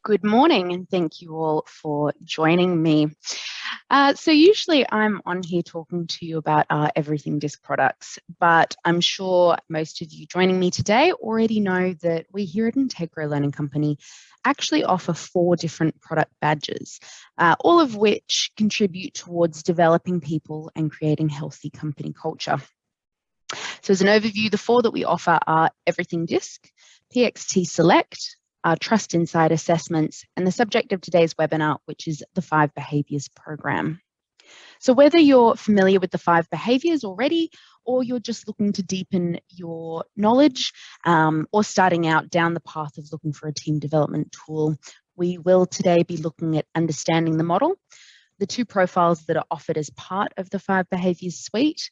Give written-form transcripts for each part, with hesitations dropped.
Good morning, and thank you all for joining me. So usually I'm on here talking to you about our Everything Disc products, but I'm sure most of you joining me today already know that we here at Integro Learning Company actually offer 4 different product badges, all of which contribute towards developing people and creating healthy company culture. So as an overview, the 4 that we offer are Everything Disc, PXT Select, our Trust Inside assessments, and the subject of today's webinar, which is the 5 Behaviours program. So whether you're familiar with the 5 behaviours already, or you're just looking to deepen your knowledge, or starting out down the path of looking for a team development tool, we will today be looking at understanding the model, the 2 profiles that are offered as part of the 5 Behaviours suite,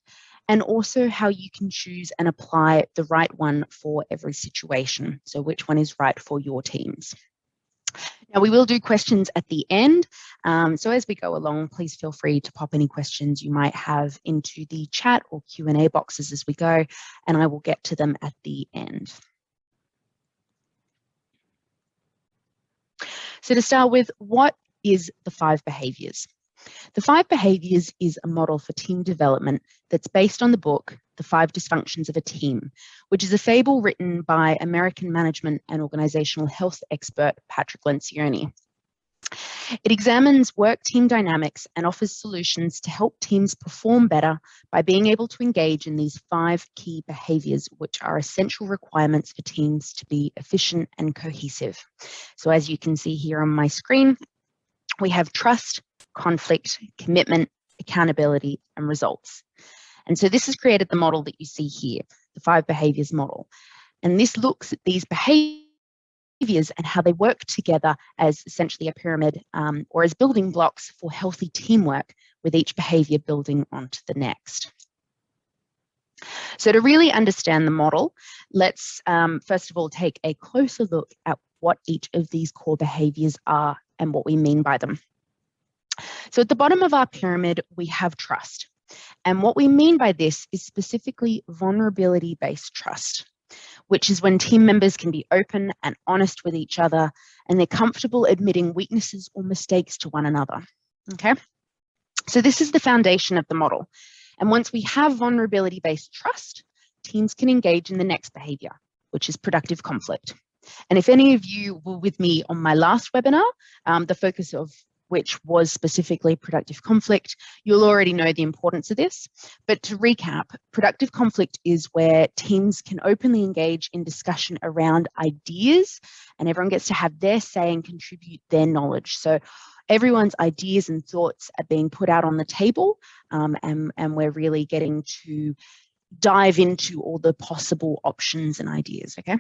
and also how you can choose and apply the right one for every situation. So which one is right for your teams. Now we will do questions at the end. So as we go along, please feel free to pop any questions you might have into the chat or Q&A boxes as we go, and I will get to them at the end. So to start with, what is the 5 behaviours? The 5 Behaviours is a model for team development that's based on the book, The 5 Dysfunctions of a Team, which is a fable written by American management and organizational health expert Patrick Lencioni. It examines work team dynamics and offers solutions to help teams perform better by being able to engage in these 5 key behaviours, which are essential requirements for teams to be efficient and cohesive. So as you can see here on my screen, we have trust, conflict, commitment, accountability, and results. And so this has created the model that you see here, the 5 behaviours model. And this looks at these behaviours and how they work together as essentially a pyramid or as building blocks for healthy teamwork, with each behaviour building onto the next. So to really understand the model, let's first of all take a closer look at what each of these core behaviours are and what we mean by them. So at the bottom of our pyramid, we have trust. And what we mean by this is specifically vulnerability-based trust, which is when team members can be open and honest with each other, and they're comfortable admitting weaknesses or mistakes to one another. Okay? So this is the foundation of the model. And once we have vulnerability-based trust, teams can engage in the next behavior, which is productive conflict. And if any of you were with me on my last webinar, the focus of which was specifically productive conflict, you'll already know the importance of this. But to recap, productive conflict is where teams can openly engage in discussion around ideas, and everyone gets to have their say and contribute their knowledge. So everyone's ideas and thoughts are being put out on the table, and we're really getting to dive into all the possible options and ideas, okay?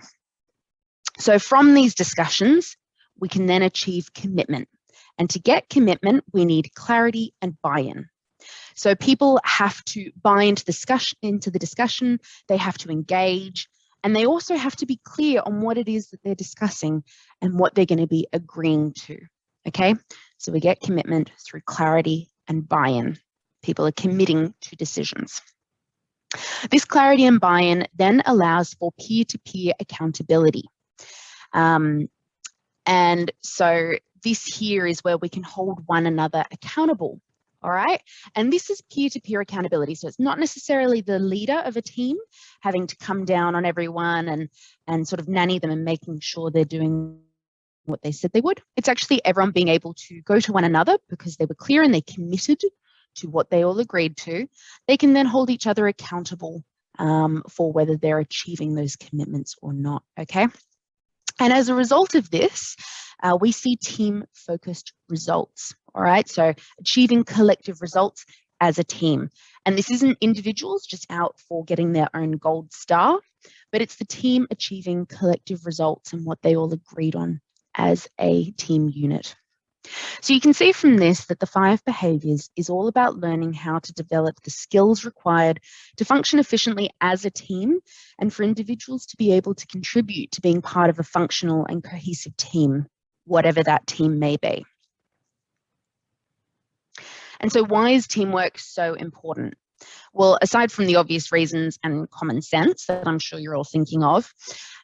So from these discussions, we can then achieve commitment. And to get commitment, we need clarity and buy-in. So people have to buy into the discussion, they have to engage, and they also have to be clear on what it is that they're discussing and what they're going to be agreeing to, okay? So we get commitment through clarity and buy-in. People are committing to decisions. This clarity and buy-in then allows for peer-to-peer accountability. And so this here is where we can hold one another accountable, all right? And this is peer-to-peer accountability. So it's not necessarily the leader of a team having to come down on everyone and sort of nanny them and making sure they're doing what they said they would. It's actually everyone being able to go to one another because they were clear and they committed to what they all agreed to. They can then hold each other accountable for whether they're achieving those commitments or not, okay? And as a result of this, we see team-focused results, all right? So achieving collective results as a team. And this isn't individuals just out for getting their own gold star, but it's the team achieving collective results and what they all agreed on as a team unit. So you can see from this that the 5 behaviours is all about learning how to develop the skills required to function efficiently as a team and for individuals to be able to contribute to being part of a functional and cohesive team, whatever that team may be. And so why is teamwork so important? Well, aside from the obvious reasons and common sense that I'm sure you're all thinking of,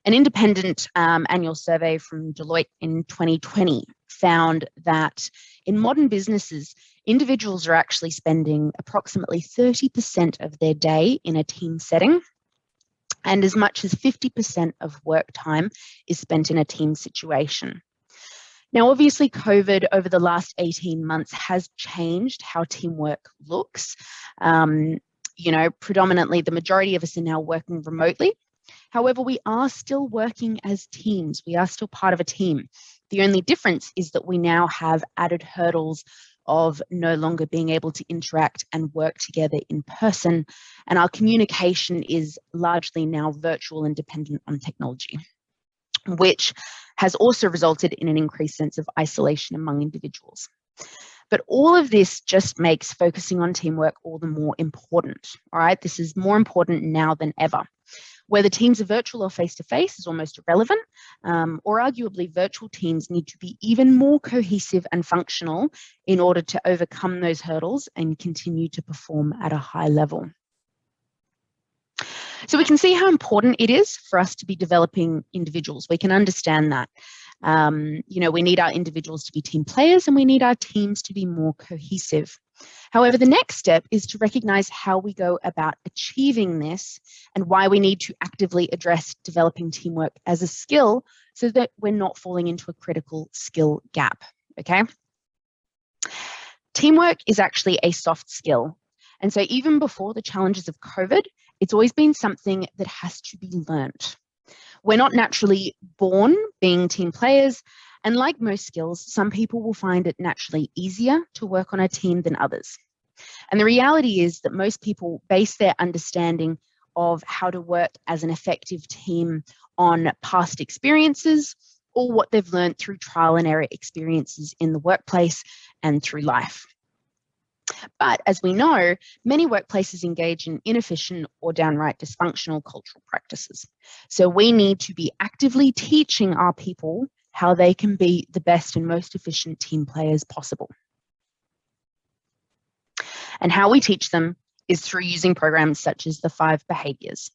an independent annual survey from Deloitte in 2020 found that in modern businesses, individuals are actually spending approximately 30% of their day in a team setting, and as much as 50% of work time is spent in a team situation. Now, obviously, COVID over the last 18 months has changed how teamwork looks. Predominantly the majority of us are now working remotely. However, we are still working as teams. We are still part of a team. The only difference is that we now have added hurdles of no longer being able to interact and work together in person, and our communication is largely now virtual and dependent on technology, which has also resulted in an increased sense of isolation among individuals. But all of this just makes focusing on teamwork all the more important, all right? This is more important now than ever. Whether teams are virtual or face-to-face is almost irrelevant, or arguably virtual teams need to be even more cohesive and functional in order to overcome those hurdles and continue to perform at a high level. So we can see how important it is for us to be developing individuals. We can understand that. We need our individuals to be team players and we need our teams to be more cohesive. However, the next step is to recognize how we go about achieving this and why we need to actively address developing teamwork as a skill so that we're not falling into a critical skill gap, okay? Teamwork is actually a soft skill. And so even before the challenges of COVID, it's always been something that has to be learnt. We're not naturally born being team players, and like most skills, some people will find it naturally easier to work on a team than others. And the reality is that most people base their understanding of how to work as an effective team on past experiences or what they've learned through trial and error experiences in the workplace and through life. But as we know, many workplaces engage in inefficient or downright dysfunctional cultural practices. So we need to be actively teaching our people how they can be the best and most efficient team players possible. And how we teach them is through using programs such as the 5 behaviors.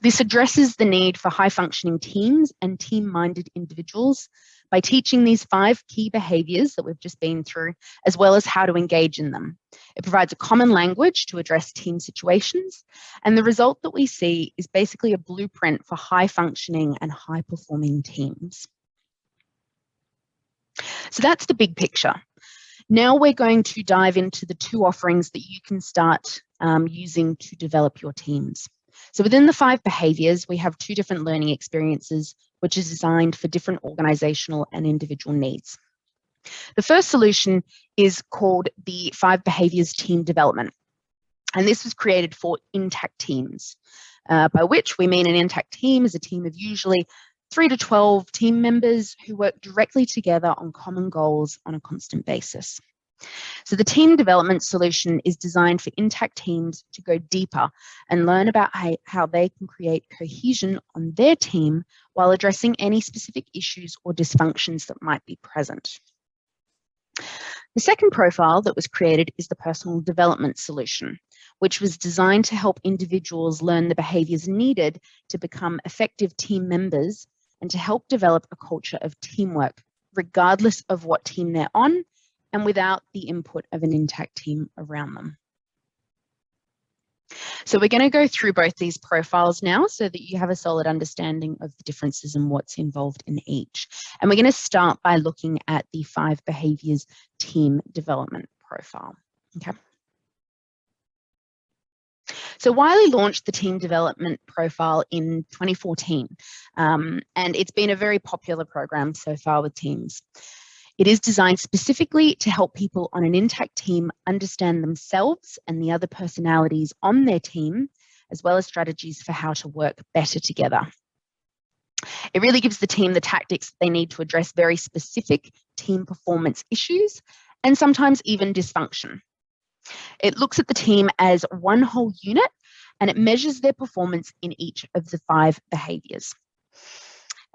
This addresses the need for high-functioning teams and team-minded individuals by teaching these 5 key behaviors that we've just been through, as well as how to engage in them. It provides a common language to address team situations, and the result that we see is basically a blueprint for high-functioning and high-performing teams. So that's the big picture. Now we're going to dive into the 2 offerings that you can start using to develop your teams. So within the 5 behaviors, we have 2 different learning experiences, which is designed for different organizational and individual needs. The first solution is called the 5 behaviors team development. And this was created for intact teams, by which we mean an intact team is a team of usually 3 to 12 team members who work directly together on common goals on a constant basis. So the team development solution is designed for intact teams to go deeper and learn about how they can create cohesion on their team while addressing any specific issues or dysfunctions that might be present. The second profile that was created is the personal development solution, which was designed to help individuals learn the behaviors needed to become effective team members and to help develop a culture of teamwork, regardless of what team they're on, and without the input of an intact team around them. So we're going to go through both these profiles now so that you have a solid understanding of the differences and what's involved in each. And we're going to start by looking at the 5 behaviors team development profile. Okay. So Wiley launched the team development profile in 2014, and it's been a very popular program so far with teams. It is designed specifically to help people on an intact team understand themselves and the other personalities on their team, as well as strategies for how to work better together. It really gives the team the tactics they need to address very specific team performance issues and sometimes even dysfunction. It looks at the team as one whole unit and it measures their performance in each of the 5 behaviors.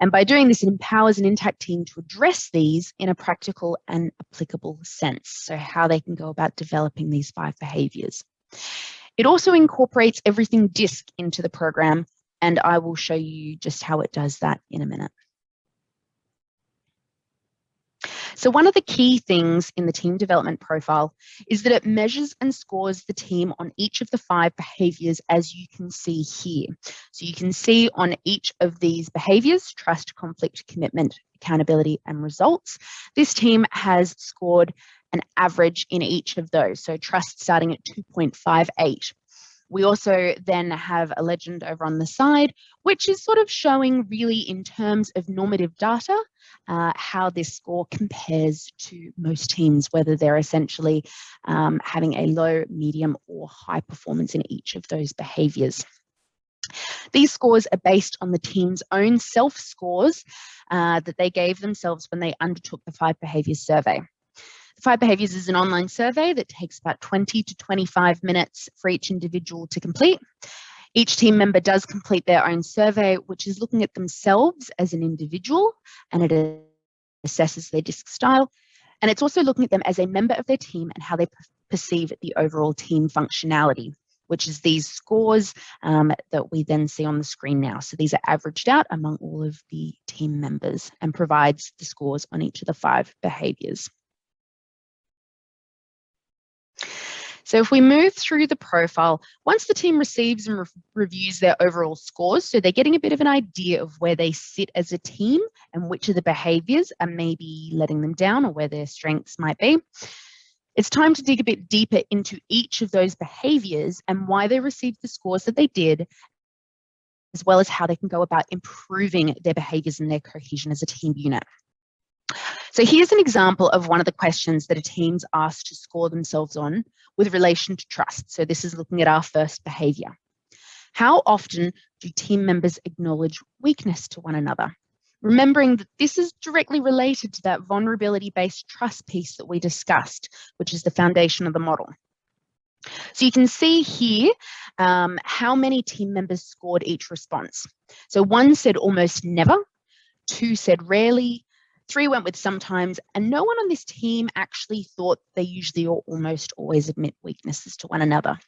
And by doing this, it empowers an intact team to address these in a practical and applicable sense. So how they can go about developing these 5 behaviors. It also incorporates everything DISC into the program, and I will show you just how it does that in a minute. So one of the key things in the team development profile is that it measures and scores the team on each of the 5 behaviors, as you can see here. So you can see on each of these behaviors, trust, conflict, commitment, accountability, and results, this team has scored an average in each of those. So trust starting at 2.58. We also then have a legend over on the side, which is sort of showing really in terms of normative data, how this score compares to most teams, whether they're essentially having a low, medium, or high performance in each of those behaviors. These scores are based on the team's own self-scores that they gave themselves when they undertook the 5 behaviors survey. 5 Behaviors is an online survey that takes about 20 to 25 minutes for each individual to complete. Each team member does complete their own survey, which is looking at themselves as an individual, and it assesses their DISC style. And it's also looking at them as a member of their team and how they perceive the overall team functionality, which is these scores that we then see on the screen now. So these are averaged out among all of the team members and provides the scores on each of the 5 behaviors. So if we move through the profile, once the team receives and reviews their overall scores, so they're getting a bit of an idea of where they sit as a team and which of the behaviors are maybe letting them down or where their strengths might be, it's time to dig a bit deeper into each of those behaviors and why they received the scores that they did, as well as how they can go about improving their behaviors and their cohesion as a team unit. So here's an example of one of the questions that a team's asked to score themselves on with relation to trust. So this is looking at our first behavior. How often do team members acknowledge weakness to one another? Remembering that this is directly related to that vulnerability-based trust piece that we discussed, which is the foundation of the model. So you can see here how many team members scored each response. So 1 said almost never, 2 said rarely, 3 went with sometimes, and no one on this team actually thought they usually or almost always admit weaknesses to one another.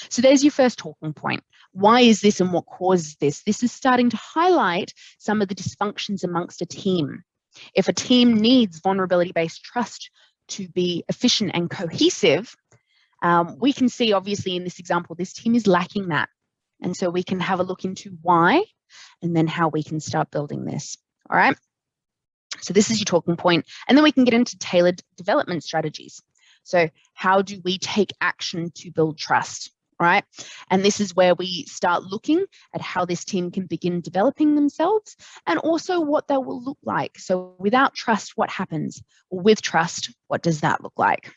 So there's your first talking point. Why is this and what causes this? This is starting to highlight some of the dysfunctions amongst a team. If a team needs vulnerability-based trust to be efficient and cohesive, we can see obviously in this example, this team is lacking that. And so we can have a look into why and then how we can start building this. All right. So this is your talking point, and then we can get into tailored development strategies. So how do we take action to build trust, right? And this is where we start looking at how this team can begin developing themselves and also what that will look like. So without trust, what happens? Or with trust, what does that look like?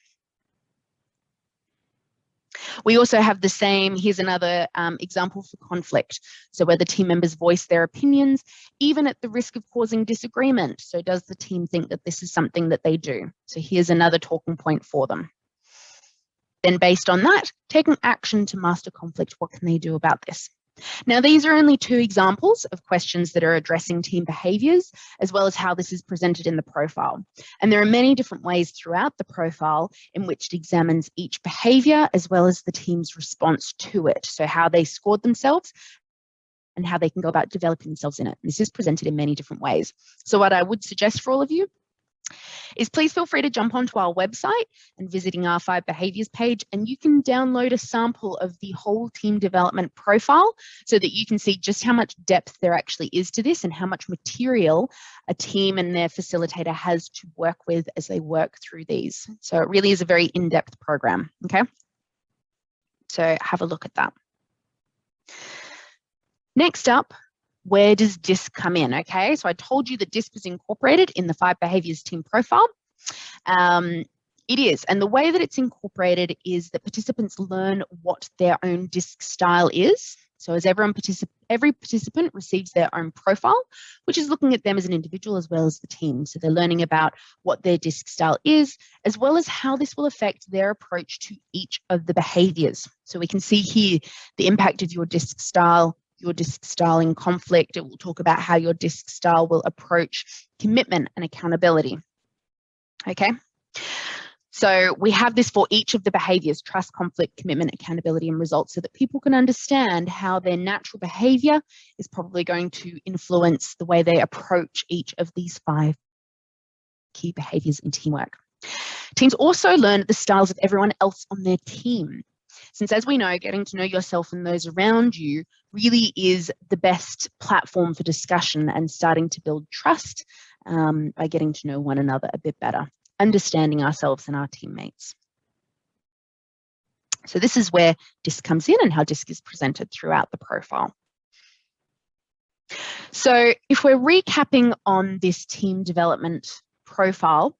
We also have the same, here's another example for conflict. So where the team members voice their opinions, even at the risk of causing disagreement. So does the team think that this is something that they do? So here's another talking point for them. Then based on that, taking action to master conflict, what can they do about this? Now, these are only 2 examples of questions that are addressing team behaviors, as well as how this is presented in the profile. And there are many different ways throughout the profile in which it examines each behavior, as well as the team's response to it. So how they scored themselves and how they can go about developing themselves in it. This is presented in many different ways. So what I would suggest for all of you is please feel free to jump onto our website and visiting our 5 behaviors page, and you can download a sample of the whole team development profile so that you can see just how much depth there actually is to this and how much material a team and their facilitator has to work with as they work through these. So it really is a very in-depth program, okay? So have a look at that. Next up, where does DISC come in? Okay, so I told you that DISC was incorporated in the 5 behaviors team profile. It is, and the way that it's incorporated is that participants learn what their own DISC style is. So as every participant receives their own profile, which is looking at them as an individual as well as the team. So they're learning about what their DISC style is, as well as how this will affect their approach to each of the behaviors. So we can see here the impact of your DISC style, your DISC style in conflict. It will talk about how your DISC style will approach commitment and accountability. Okay. So we have this for each of the behaviors: trust, conflict, commitment, accountability, and results, so that people can understand how their natural behavior is probably going to influence the way they approach each of these 5 key behaviors in teamwork. Teams also learn the styles of everyone else on their team, since, as we know, getting to know yourself and those around you really is the best platform for discussion and starting to build trust by getting to know one another a bit better, understanding ourselves and our teammates. So this is where DISC comes in and how DISC is presented throughout the profile. So if we're recapping on this team development profile,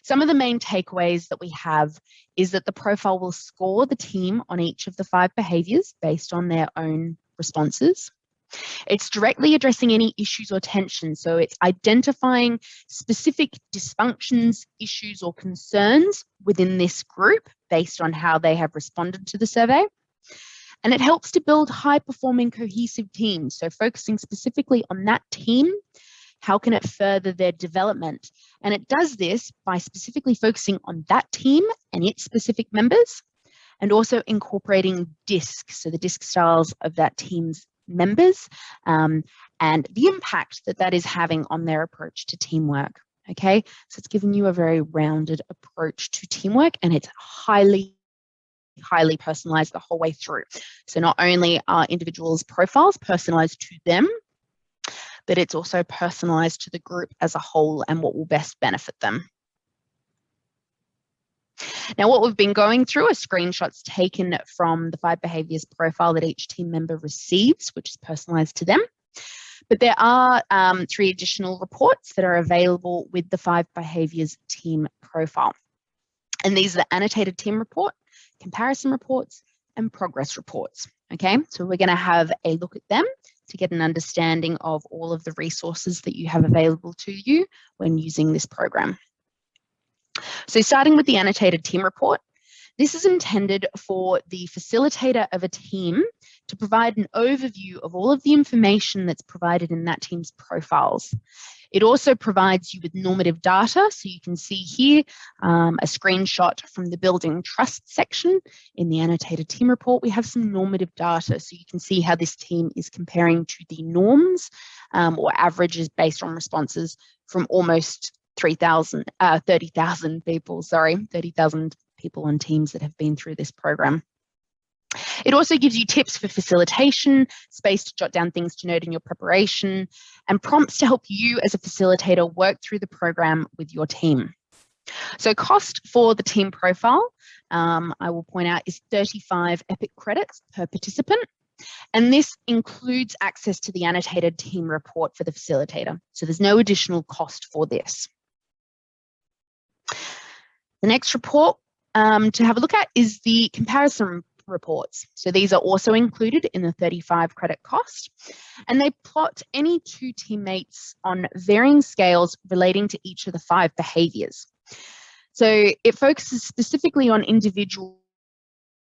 some of the main takeaways that we have is that the profile will score the team on each of the 5 behaviors based on their own responses. It's directly addressing any issues or tensions, so it's identifying specific dysfunctions, issues, or concerns within this group based on how they have responded to the survey. And it helps to build high-performing, cohesive teams, so focusing specifically on that team. How can it further their development? And it does this by specifically focusing on that team and its specific members, and also incorporating DISC, so the DISC styles of that team's members, and the impact that that is having on their approach to teamwork. Okay, so it's giving you a very rounded approach to teamwork, and it's highly personalized the whole way through. So not only are individuals' profiles personalized to them, but it's also personalized to the group as a whole and what will best benefit them. Now, what we've been going through are screenshots taken from the 5 behaviors profile that each team member receives, which is personalized to them. But there are 3 additional reports that are available with the 5 behaviors team profile. And these are the annotated team report, comparison reports, and progress reports. Okay, so we're going to have a look at them to get an understanding of all of the resources that you have available to you when using this program. So starting with the annotated team report, this is intended for the facilitator of a team to provide an overview of all of the information that's provided in that team's profiles. It also provides you with normative data, so you can see here a screenshot from the building trust section. In the annotated team report, we have some normative data, so you can see how this team is comparing to the norms or averages based on responses from almost 30,000 people, 30,000 people on teams that have been through this program. It also gives you tips for facilitation, space to jot down things to note in your preparation, and prompts to help you as a facilitator work through the program with your team. So cost for the team profile, I will point out, is 35 EPIC credits per participant. And this includes access to the annotated team report for the facilitator. So there's no additional cost for this. The next report to have a look at is the comparison reports. So these are also included in the 35 credit cost, and they plot any 2 teammates on varying scales relating to each of the 5 behaviors. So it focuses specifically on individual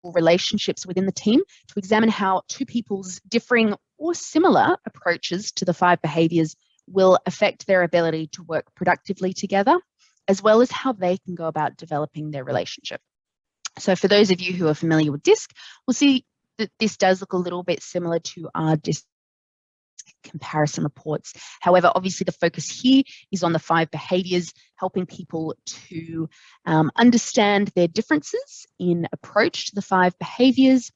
relationships within the team to examine how 2 people's differing or similar approaches to the 5 behaviors will affect their ability to work productively together, as well as how they can go about developing their relationship. So for those of you who are familiar with DISC, we'll see that this does look a little bit similar to our DISC comparison reports. However, obviously the focus here is on the 5 behaviors, helping people to understand their differences in approach to the 5 behaviors.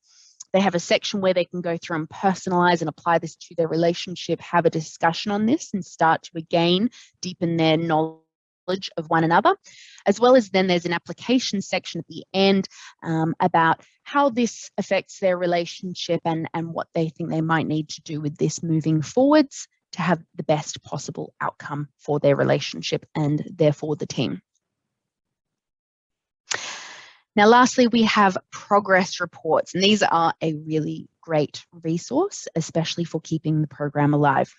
They have a section where they can go through and personalize and apply this to their relationship, have a discussion on this, and start to again deepen their knowledge of one another, as well as then there's an application section at the end about how this affects their relationship and what they think they might need to do with this moving forwards to have the best possible outcome for their relationship and therefore the team. Now, lastly, we have progress reports, and these are a really great resource, especially for keeping the program alive.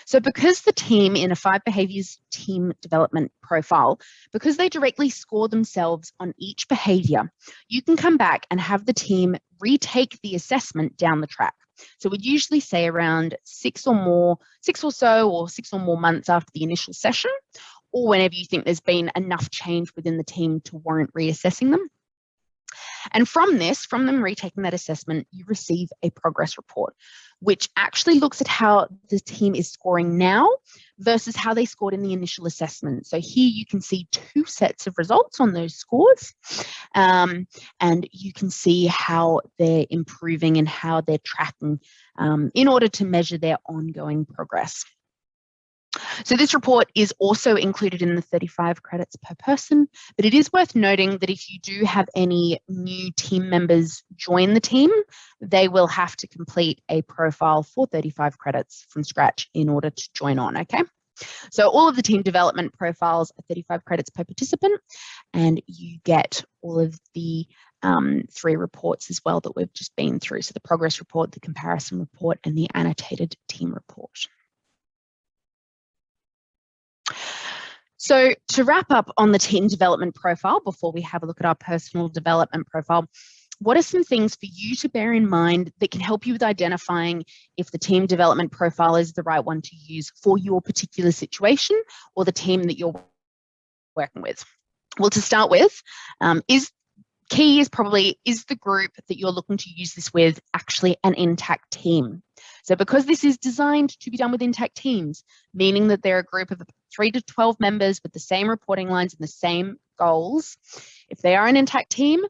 So because the team in a 5 behaviors team development profile, because they directly score themselves on each behavior, you can come back and have the team retake the assessment down the track. So we'd usually say around 6 or more months after the initial session, or whenever you think there's been enough change within the team to warrant reassessing them. And from them retaking that assessment, you receive a progress report, which actually looks at how the team is scoring now versus how they scored in the initial assessment. So here you can see two sets of results on those scores, and you can see how they're improving and how they're tracking in order to measure their ongoing progress. So this report is also included in the 35 credits per person, but it is worth noting that if you do have any new team members join the team, they will have to complete a profile for 35 credits from scratch in order to join on, okay? So all of the team development profiles are 35 credits per participant, and you get all of the 3 reports as well that we've just been through. So the progress report, the comparison report, and the annotated team report. So to wrap up on the team development profile before we have a look at our personal development profile, what are some things for you to bear in mind that can help you with identifying if the team development profile is the right one to use for your particular situation or the team that you're working with? Well, to start with, is the group that you're looking to use this with actually an intact team? So because this is designed to be done with intact teams, meaning that they're a group of 3 to 12 members with the same reporting lines and the same goals, if they are an intact team,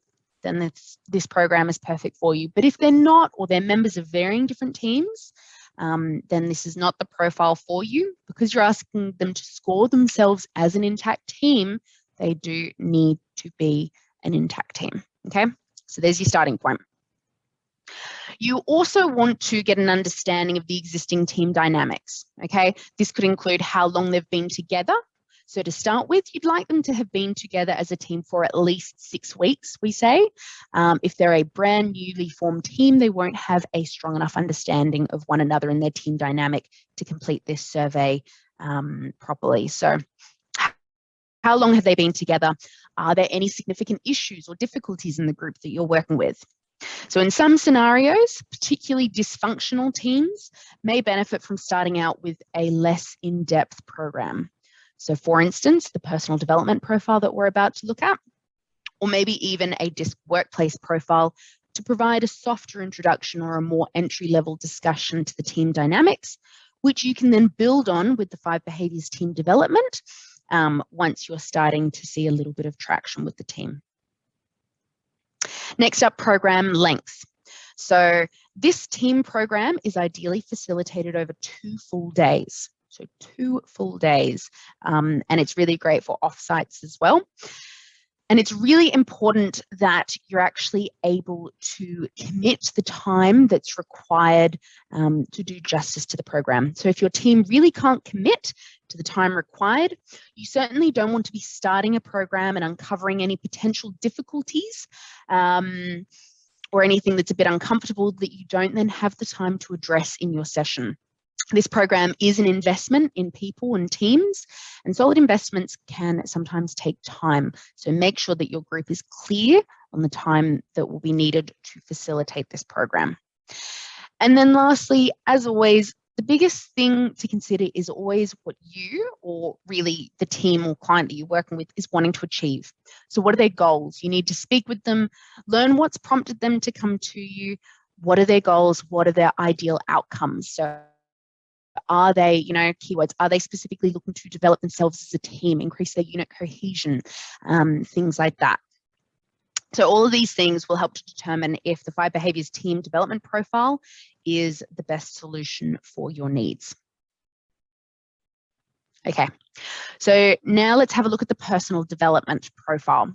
then this program is perfect for you. But if they're not, or they're members of varying different teams, then this is not the profile for you. Because you're asking them to score themselves as an intact team, they do need to be an intact team, okay? So there's your starting point. You also want to get an understanding of the existing team dynamics, okay? This could include how long they've been together. So to start with, you'd like them to have been together as a team for at least 6 weeks, we say. If they're a brand newly formed team, they won't have a strong enough understanding of one another and their team dynamic to complete this survey properly. So how long have they been together? Are there any significant issues or difficulties in the group that you're working with? So in some scenarios, particularly dysfunctional teams may benefit from starting out with a less in-depth program. So for instance, the personal development profile that we're about to look at, or maybe even a DISC workplace profile to provide a softer introduction or a more entry-level discussion to the team dynamics, which you can then build on with the 5 behaviors team development once you're starting to see a little bit of traction with the team. Next up, program length. So this team program is ideally facilitated over 2 full days. So 2 full days, and it's really great for offsites as well. And it's really important that you're actually able to commit the time that's required to do justice to the program. So if your team really can't commit to the time required, you certainly don't want to be starting a program and uncovering any potential difficulties or anything that's a bit uncomfortable that you don't then have the time to address in your session. This program is an investment in people and teams, and solid investments can sometimes take time. So make sure that your group is clear on the time that will be needed to facilitate this program. And then lastly, as always, the biggest thing to consider is always what you, or really the team or client that you're working with, is wanting to achieve. So what are their goals? You need to speak with them, learn what's prompted them to come to you. What are their goals? What are their ideal outcomes? So are they, keywords, are they specifically looking to develop themselves as a team, increase their unit cohesion, things like that. So all of these things will help to determine if the 5 behaviors team development profile is the best solution for your needs. Okay, so now let's have a look at the personal development profile.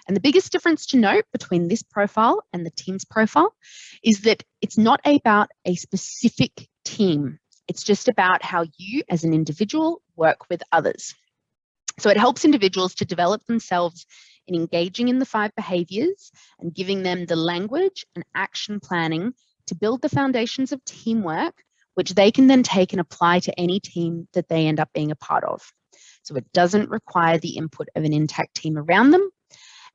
And the biggest difference to note between this profile and the team's profile is that it's not about a specific team. It's just about how you as an individual work with others. So it helps individuals to develop themselves in engaging in the 5 behaviors and giving them the language and action planning to build the foundations of teamwork, which they can then take and apply to any team that they end up being a part of. So it doesn't require the input of an intact team around them.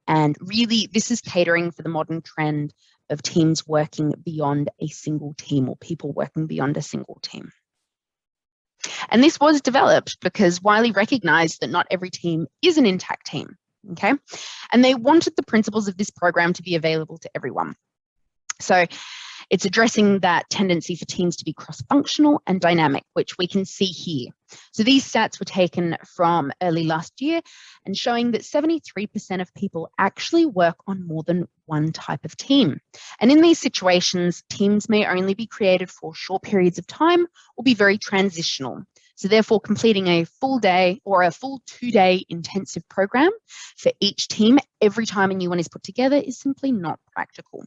And really, this is catering for the modern trend of teams working beyond a single team, or people working beyond a single team. And this was developed because Wiley recognized that not every team is an intact team, okay? And they wanted the principles of this program to be available to everyone. So it's addressing that tendency for teams to be cross-functional and dynamic, which we can see here. So these stats were taken from early last year and showing that 73% of people actually work on more than one type of team. And in these situations, teams may only be created for short periods of time or be very transitional. So therefore, completing a full day or a full 2-day intensive program for each team every time a new one is put together is simply not practical.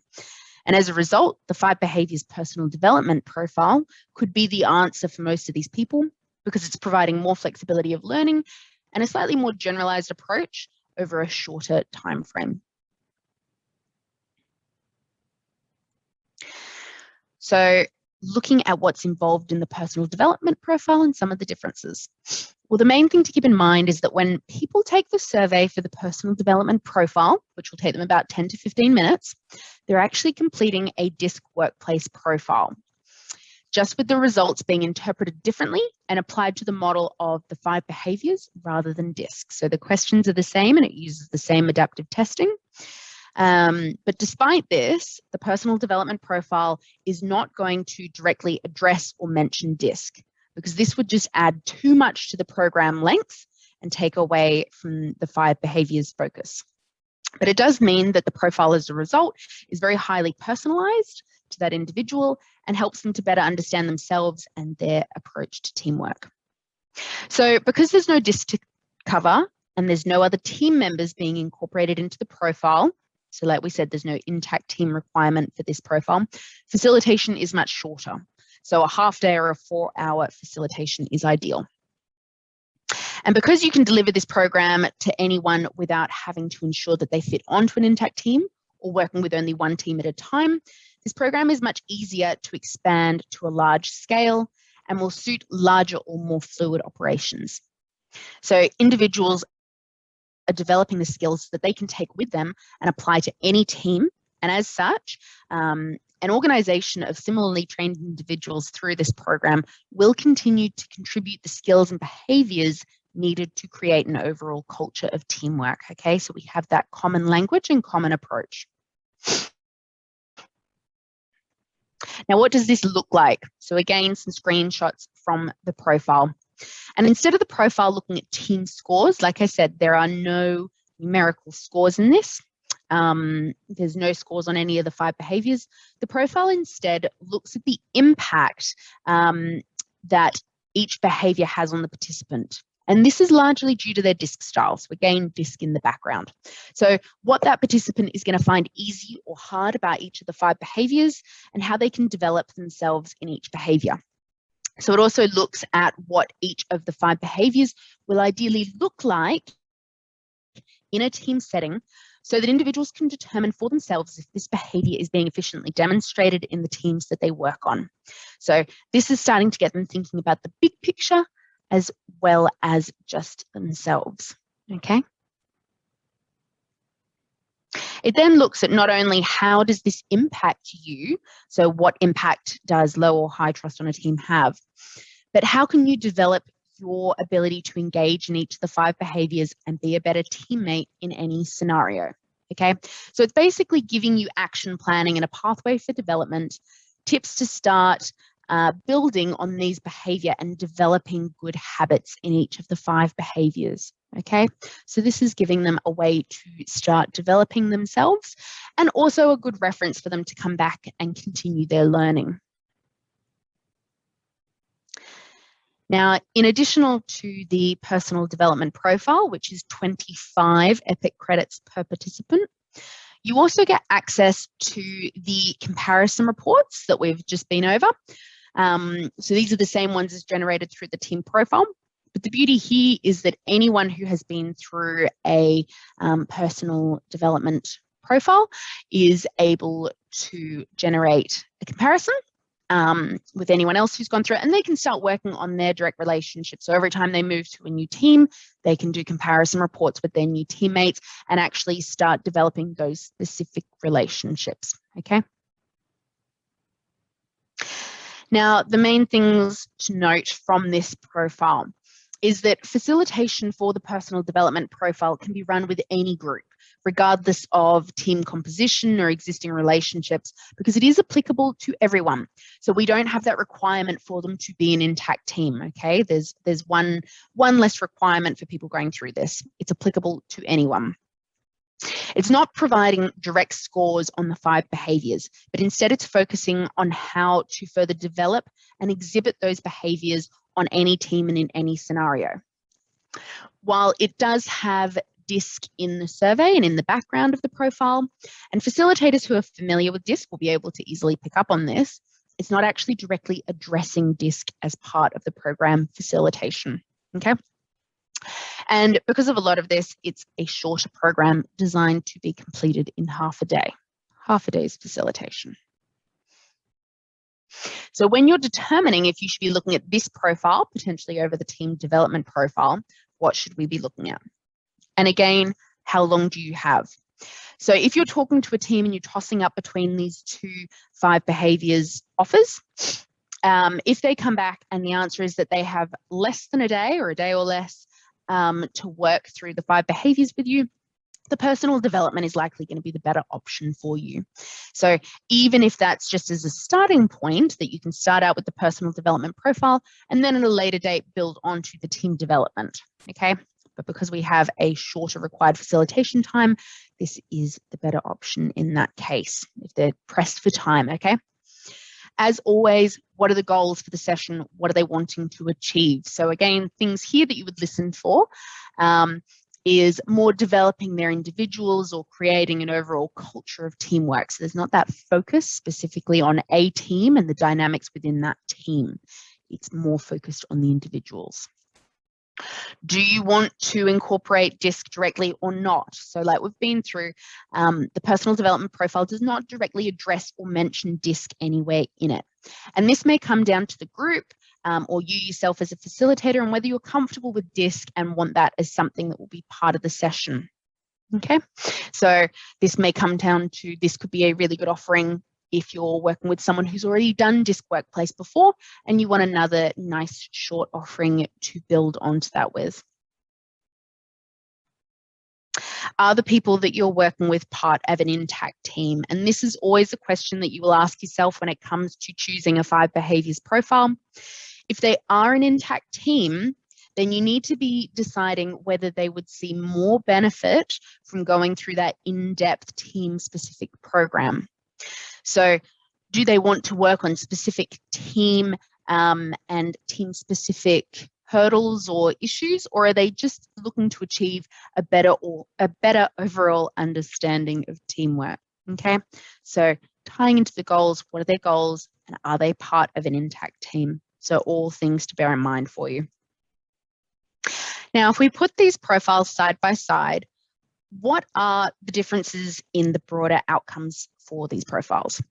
And as a result, the 5 behaviors personal development profile could be the answer for most of these people because it's providing more flexibility of learning and a slightly more generalized approach over a shorter time frame. So looking at what's involved in the personal development profile and some of the differences. Well, the main thing to keep in mind is that when people take the survey for the personal development profile, which will take them about 10 to 15 minutes, they're actually completing a DISC workplace profile, just with the results being interpreted differently and applied to the model of the 5 behaviors rather than DISC. So the questions are the same and it uses the same adaptive testing. But despite this, the personal development profile is not going to directly address or mention DISC because this would just add too much to the program length and take away from the 5 behaviors focus. But it does mean that the profile as a result is very highly personalized to that individual and helps them to better understand themselves and their approach to teamwork. So because there's no DISC to cover and there's no other team members being incorporated into the profile, so like we said, there's no intact team requirement for this profile, facilitation is much shorter. So a half day or a 4-hour facilitation is ideal. And because you can deliver this program to anyone without having to ensure that they fit onto an intact team or working with only one team at a time, this program is much easier to expand to a large scale and will suit larger or more fluid operations. So individuals are developing the skills that they can take with them and apply to any team. And as such, an organization of similarly trained individuals through this program will continue to contribute the skills and behaviors needed to create an overall culture of teamwork. Okay, so we have that common language and common approach. Now, what does this look like? So again, some screenshots from the profile. And instead of the profile looking at team scores, like I said, there are no numerical scores in this. There's no scores on any of the 5 behaviors. The profile instead looks at the impact that each behavior has on the participant. And this is largely due to their DISC style. So again, DISC in the background. So what that participant is going to find easy or hard about each of the 5 behaviors and how they can develop themselves in each behavior. So it also looks at what each of the 5 behaviors will ideally look like in a team setting so that individuals can determine for themselves if this behavior is being efficiently demonstrated in the teams that they work on. So this is starting to get them thinking about the big picture as well as just themselves, okay? It then looks at not only how does this impact you, so what impact does low or high trust on a team have, but how can you develop your ability to engage in each of the 5 behaviors and be a better teammate in any scenario, okay? So it's basically giving you action planning and a pathway for development, tips to start building on these behavior and developing good habits in each of the 5 behaviors. Okay, so this is giving them a way to start developing themselves and also a good reference for them to come back and continue their learning. Now, in addition to the personal development profile, which is 25 EPIC credits per participant, you also get access to the comparison reports that we've just been over. So these are the same ones as generated through the team profile. But the beauty here is that anyone who has been through a personal development profile is able to generate a comparison with anyone else who's gone through it, and they can start working on their direct relationship. So every time they move to a new team, they can do comparison reports with their new teammates and actually start developing those specific relationships, okay? Now, the main things to note from this profile is that facilitation for the personal development profile can be run with any group, regardless of team composition or existing relationships, because it is applicable to everyone. So we don't have that requirement for them to be an intact team, okay? There's one less requirement for people going through this. It's applicable to anyone. It's not providing direct scores on the 5 behaviours, but instead it's focusing on how to further develop and exhibit those behaviours on any team and in any scenario. While it does have DISC in the survey and in the background of the profile, and facilitators who are familiar with DISC will be able to easily pick up on this, it's not actually directly addressing DISC as part of the program facilitation, okay? And because of a lot of this, it's a shorter program designed to be completed in half a day's facilitation. So when you're determining if you should be looking at this profile, potentially over the team development profile, what should we be looking at? And again, how long do you have? So if you're talking to a team and you're tossing up between these 2 5 behaviours offers, if they come back and the answer is that they have less than a day or a day or less to work through the 5 behaviours with you, the personal development is likely going to be the better option for you. So even if that's just as a starting point, that you can start out with the personal development profile and then at a later date build onto the team development, okay? But because we have a shorter required facilitation time, this is the better option in that case, if they're pressed for time, okay? As always, what are the goals for the session? What are they wanting to achieve? So again, things here that you would listen for is more developing their individuals or creating an overall culture of teamwork. So there's not that focus specifically on a team and the dynamics within that team. It's more focused on the individuals. Do you want to incorporate DISC directly or not? So like we've been through, the personal development profile does not directly address or mention DISC anywhere in it. And this may come down to the group or you yourself as a facilitator and whether you're comfortable with DISC and want that as something that will be part of the session. Okay, so this may come down to, this could be a really good offering if you're working with someone who's already done DISC Workplace before and you want another nice short offering to build onto that with. Are the people that you're working with part of an intact team? And this is always a question that you will ask yourself when it comes to choosing a 5 behaviours profile. If they are an intact team, then you need to be deciding whether they would see more benefit from going through that in-depth team-specific program. So do they want to work on specific team and team-specific hurdles or issues, or are they just looking to achieve a better overall understanding of teamwork? Okay, so tying into the goals, what are their goals and are they part of an intact team? So all things to bear in mind for you. Now, if we put these profiles side by side, what are the differences in the broader outcomes for these profiles?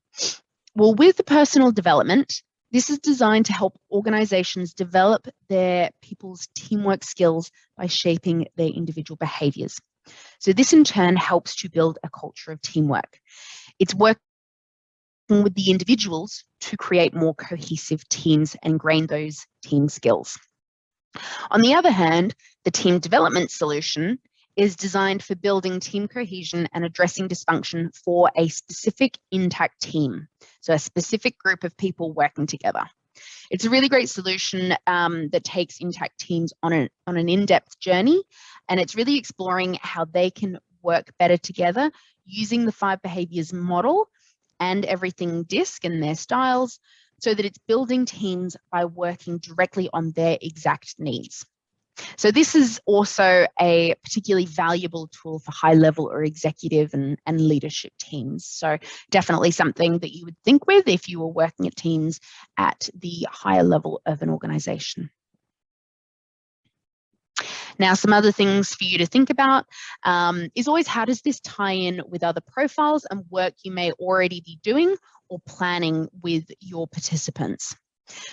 Well, with the personal development, this is designed to help organizations develop their people's teamwork skills by shaping their individual behaviors. So this in turn helps to build a culture of teamwork. It's working with the individuals to create more cohesive teams and ingrain those team skills. On the other hand, the team development solution is designed for building team cohesion and addressing dysfunction for a specific intact team. So a specific group of people working together. It's a really great solution that takes intact teams on an in-depth journey, and it's really exploring how they can work better together using the 5 behaviours model and everything DISC and their styles, so that it's building teams by working directly on their exact needs. So this is also a particularly valuable tool for high-level or executive and leadership teams. So definitely something that you would think with if you were working at teams at the higher level of an organization. Now, some other things for you to think about is always, how does this tie in with other profiles and work you may already be doing or planning with your participants?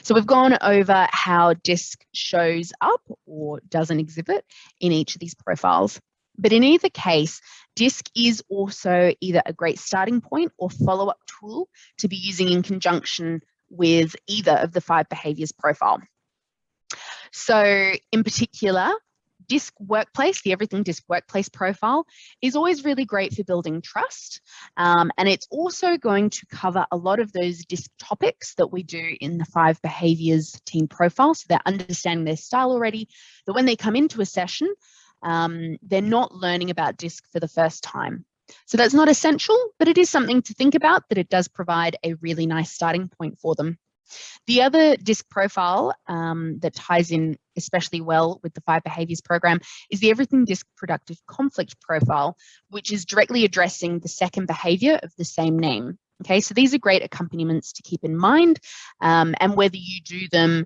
So we've gone over how DISC shows up or doesn't exhibit in each of these profiles. But in either case, DISC is also either a great starting point or follow-up tool to be using in conjunction with either of the 5 behaviors profile. So in particular, DISC Workplace, the Everything DISC Workplace profile, is always really great for building trust. And it's also going to cover a lot of those DISC topics that we do in the 5 behaviors team profile. So they're understanding their style already, that when they come into a session, they're not learning about DISC for the first time. So that's not essential, but it is something to think about, that it does provide a really nice starting point for them. The other DISC profile that ties in especially well with the 5 behaviors program is the Everything DISC Productive Conflict profile, which is directly addressing the second behavior of the same name. Okay, so these are great accompaniments to keep in mind, and whether you do them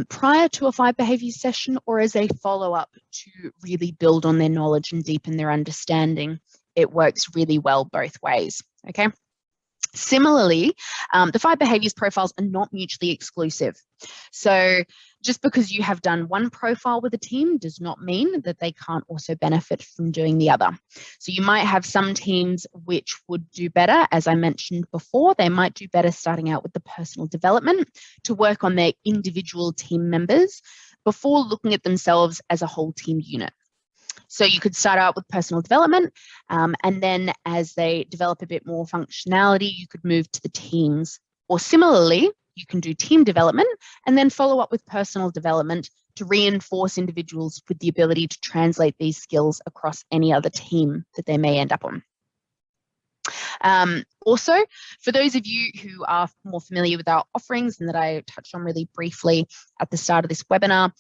prior to a 5 behaviors session or as a follow-up to really build on their knowledge and deepen their understanding, it works really well both ways. Okay. Similarly, the 5 behaviors profiles are not mutually exclusive. So just because you have done one profile with a team does not mean that they can't also benefit from doing the other. So you might have some teams which would do better, as I mentioned before, they might do better starting out with the personal development to work on their individual team members before looking at themselves as a whole team unit. So you could start out with personal development, and then as they develop a bit more functionality, you could move to the teams. Or similarly, you can do team development and then follow up with personal development to reinforce individuals with the ability to translate these skills across any other team that they may end up on. Also, for those of you who are more familiar with our offerings and that I touched on really briefly at the start of this webinar,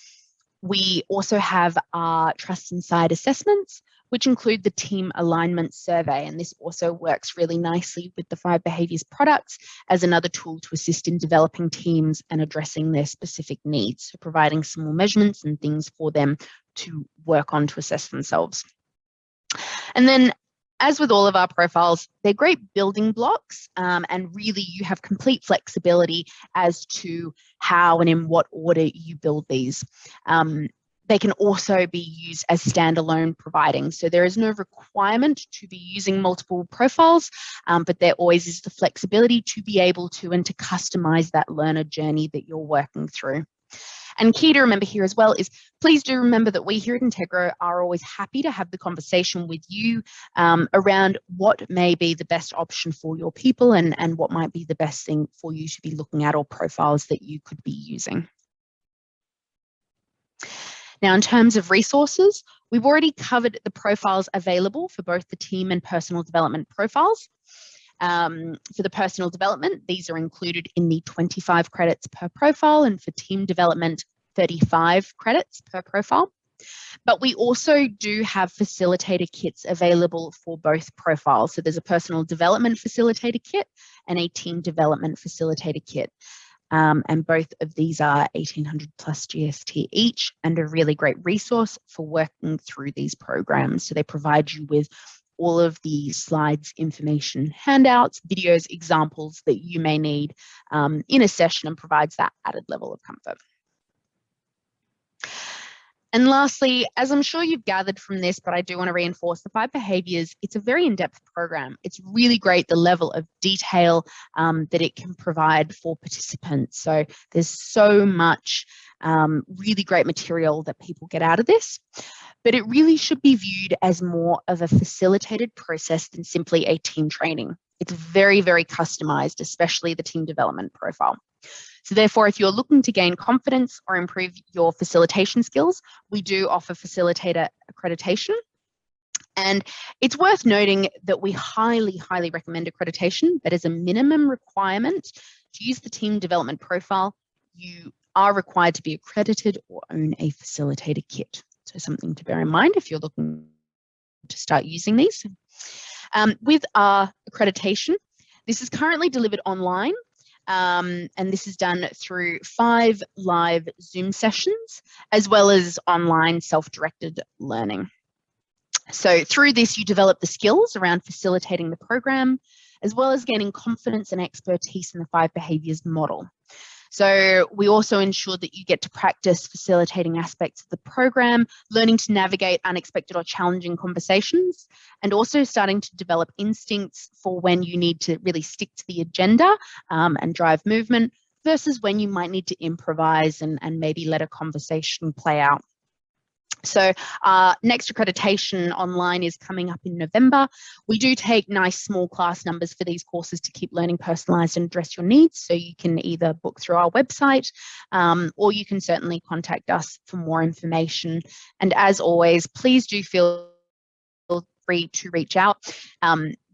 we also have our Trust Inside assessments, which include the team alignment survey. And this also works really nicely with the 5 behaviors products as another tool to assist in developing teams and addressing their specific needs, so providing some more measurements and things for them to work on to assess themselves. And then, as with all of our profiles, they're great building blocks, and really you have complete flexibility as to how and in what order you build these. They can also be used as standalone providing. So there is no requirement to be using multiple profiles, but there always is the flexibility to be able to and to customize that learner journey that you're working through. And key to remember here as well is, please do remember that we here at Integro are always happy to have the conversation with you around what may be the best option for your people and what might be the best thing for you to be looking at or profiles that you could be using. Now, in terms of resources, we've already covered the profiles available for both the team and personal development profiles. For the personal development, these are included in the 25 credits per profile, and for team development, 35 credits per profile. But we also do have facilitator kits available for both profiles. So there's a personal development facilitator kit and a team development facilitator kit. And both of these are 1800 plus GST each, and a really great resource for working through these programs. So they provide you with all of the slides, information, handouts, videos, examples that you may need in a session, and provides that added level of comfort. And lastly, as I'm sure you've gathered from this, but I do want to reinforce the 5 behaviors, it's a very in-depth program. It's really great, the level of detail that it can provide for participants. So there's so much really great material that people get out of this. But it really should be viewed as more of a facilitated process than simply a team training. It's very, very customized, especially the team development profile. So therefore, if you're looking to gain confidence or improve your facilitation skills, we do offer facilitator accreditation. And it's worth noting that we highly, highly recommend accreditation, but as a minimum requirement to use the team development profile, you are required to be accredited or own a facilitator kit. So something to bear in mind if you're looking to start using these. With our accreditation, this is currently delivered online, and this is done through 5 live Zoom sessions, as well as online self-directed learning. So through this, you develop the skills around facilitating the program, as well as gaining confidence and expertise in the 5 behaviors model. So we also ensure that you get to practice facilitating aspects of the program, learning to navigate unexpected or challenging conversations, and also starting to develop instincts for when you need to really stick to the agenda and drive movement versus when you might need to improvise and maybe let a conversation play out. So next accreditation online is coming up in November. We do take nice small class numbers for these courses to keep learning personalised and address your needs. So you can either book through our website or you can certainly contact us for more information. And as always, please do feel free to reach out.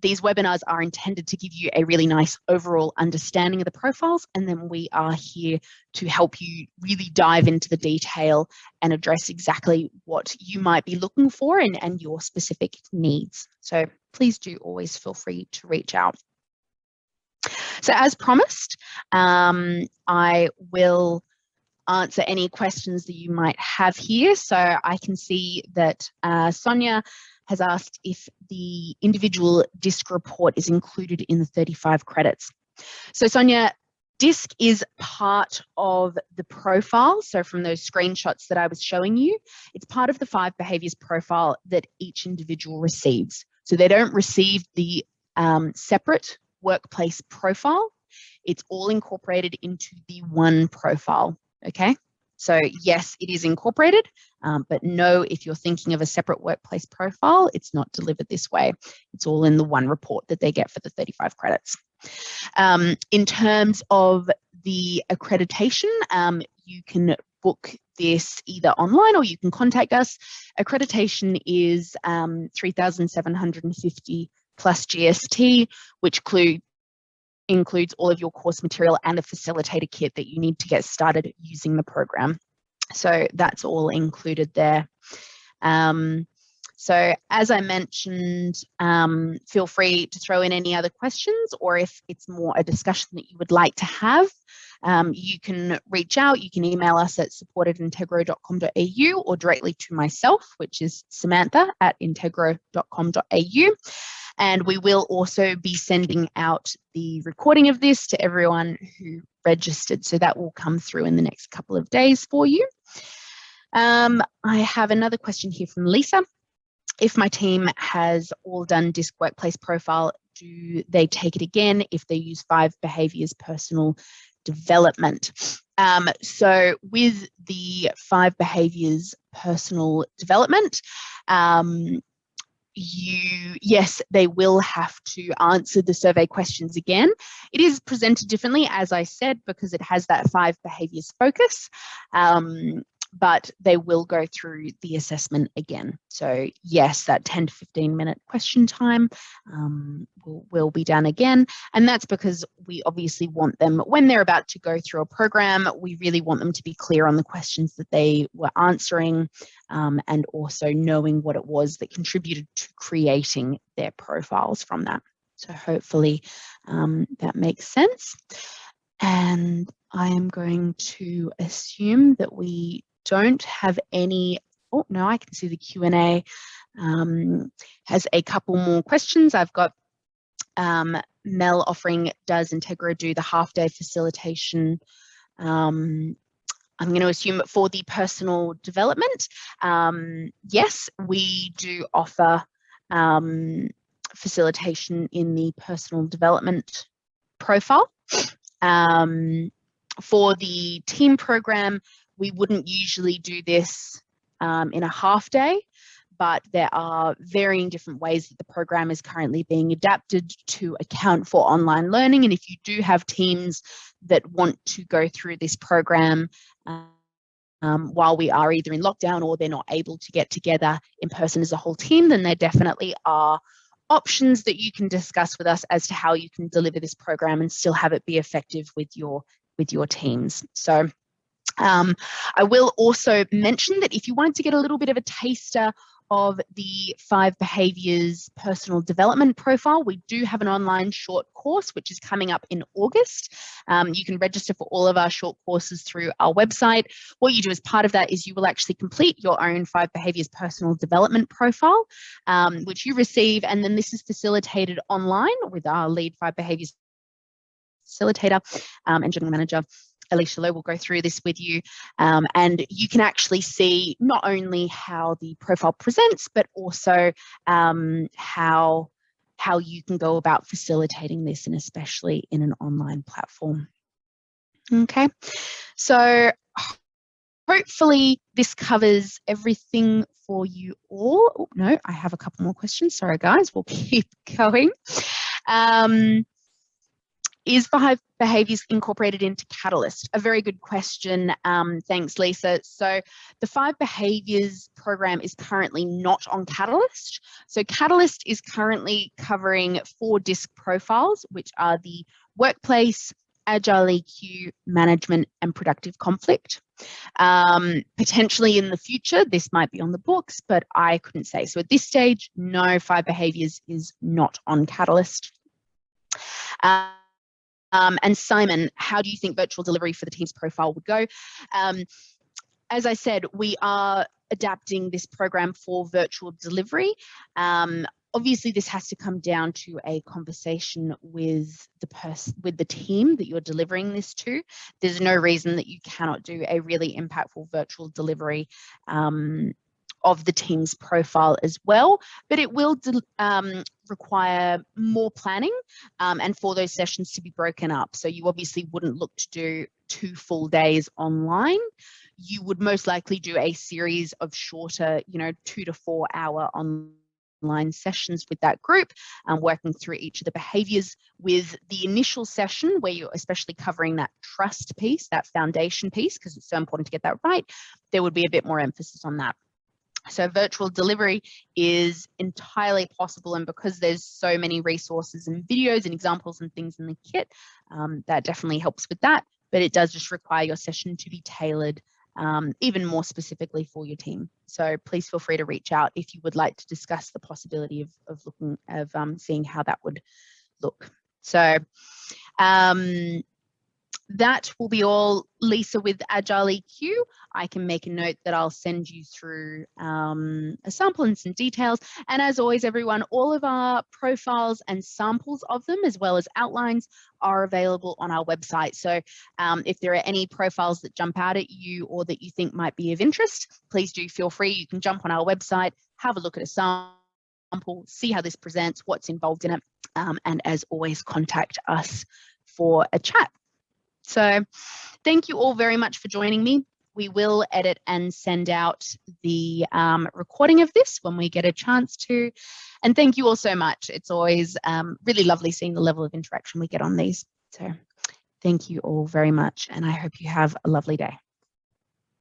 These webinars are intended to give you a really nice overall understanding of the profiles, and then we are here to help you really dive into the detail and address exactly what you might be looking for and your specific needs. So please do always feel free to reach out. So as promised, I will answer any questions that you might have here. So I can see that Sonia has asked if the individual DISC report is included in the 35 credits. So Sonia, DISC is part of the profile. So from those screenshots that I was showing you, it's part of the 5 behaviours profile that each individual receives. So they don't receive the separate workplace profile. It's all incorporated into the one profile, okay? So yes, it is incorporated, but no, if you're thinking of a separate workplace profile, it's not delivered this way. It's all in the one report that they get for the 35 credits. In terms of the accreditation, you can book this either online or you can contact us. Accreditation is 3,750 plus GST, which includes all of your course material and the facilitator kit that you need to get started using the program. So that's all included there. So as I mentioned, feel free to throw in any other questions, or if it's more a discussion that you would like to have, you can reach out. You can email us at support@integro.com.au or directly to myself, which is samantha@integro.com.au. And we will also be sending out the recording of this to everyone who registered. So that will come through in the next couple of days for you. I have another question here from Lisa. If my team has all done DISC workplace profile, do they take it again if they use 5 behaviours personal development? So with the 5 behaviours personal development, yes, they will have to answer the survey questions again. It is presented differently, as I said, because it has that 5 behaviours focus, but they will go through the assessment again. So yes, that 10 to 15 minute question time will be done again. And that's because we obviously want them, when they're about to go through a program, we really want them to be clear on the questions that they were answering, and also knowing what it was that contributed to creating their profiles from that. So hopefully that makes sense. And I am going to assume that we don't have any. Oh no, I can see the Q&A has a couple more questions. I've got Mel offering, does Integro do the half-day facilitation? I'm going to assume for the personal development. Yes, we do offer facilitation in the personal development profile. For the team program, we wouldn't usually do this in a half day, but there are varying different ways that the program is currently being adapted to account for online learning. And if you do have teams that want to go through this program while we are either in lockdown or they're not able to get together in person as a whole team, then there definitely are options that you can discuss with us as to how you can deliver this program and still have it be effective with your teams. So I will also mention that if you wanted to get a little bit of a taster of the 5 behaviours personal development profile, we do have an online short course which is coming up in August. You can register for all of our short courses through our website. What you do as part of that is you will actually complete your own 5 behaviours personal development profile, which you receive, and then this is facilitated online with our lead 5 behaviours facilitator and general manager. Alicia Lowe will go through this with you, and you can actually see not only how the profile presents, but also how you can go about facilitating this, and especially in an online platform. Okay, so hopefully this covers everything for you all. Oh, no, I have a couple more questions. Sorry, guys, we'll keep going. Is 5 behaviours incorporated into Catalyst? A very good question. Thanks, Lisa. So the 5 behaviours program is currently not on Catalyst. So Catalyst is currently covering 4 disc profiles, which are the workplace, agile EQ, management, and productive conflict. Potentially in the future, this might be on the books, but I couldn't say. So at this stage, no, 5 behaviours is not on Catalyst. And Simon, how do you think virtual delivery for the team's profile would go? As I said, we are adapting this program for virtual delivery. Obviously, this has to come down to a conversation with the team that you're delivering this to. There's no reason that you cannot do a really impactful virtual delivery of the team's profile as well, but it will require more planning and for those sessions to be broken up. So you obviously wouldn't look to do 2 full days online. You would most likely do a series of shorter, 2 to 4 hour online sessions with that group, working through each of the behaviours. With the initial session where you're especially covering that trust piece, that foundation piece, because it's so important to get that right, there would be a bit more emphasis on that. So virtual delivery is entirely possible, and because there's so many resources and videos and examples and things in the kit, that definitely helps with that, but it does just require your session to be tailored even more specifically for your team. So please feel free to reach out if you would like to discuss the possibility of seeing how that would look. So that will be all, Lisa, with Agile EQ. I can make a note that I'll send you through a sample and some details. And as always, everyone, all of our profiles and samples of them, as well as outlines, are available on our website. So if there are any profiles that jump out at you or that you think might be of interest, please do feel free. You can jump on our website, have a look at a sample, see how this presents, what's involved in it, and as always, contact us for a chat. So thank you all very much for joining me. We will edit and send out the recording of this when we get a chance to. And thank you all so much. It's always really lovely seeing the level of interaction we get on these. So thank you all very much, and I hope you have a lovely day.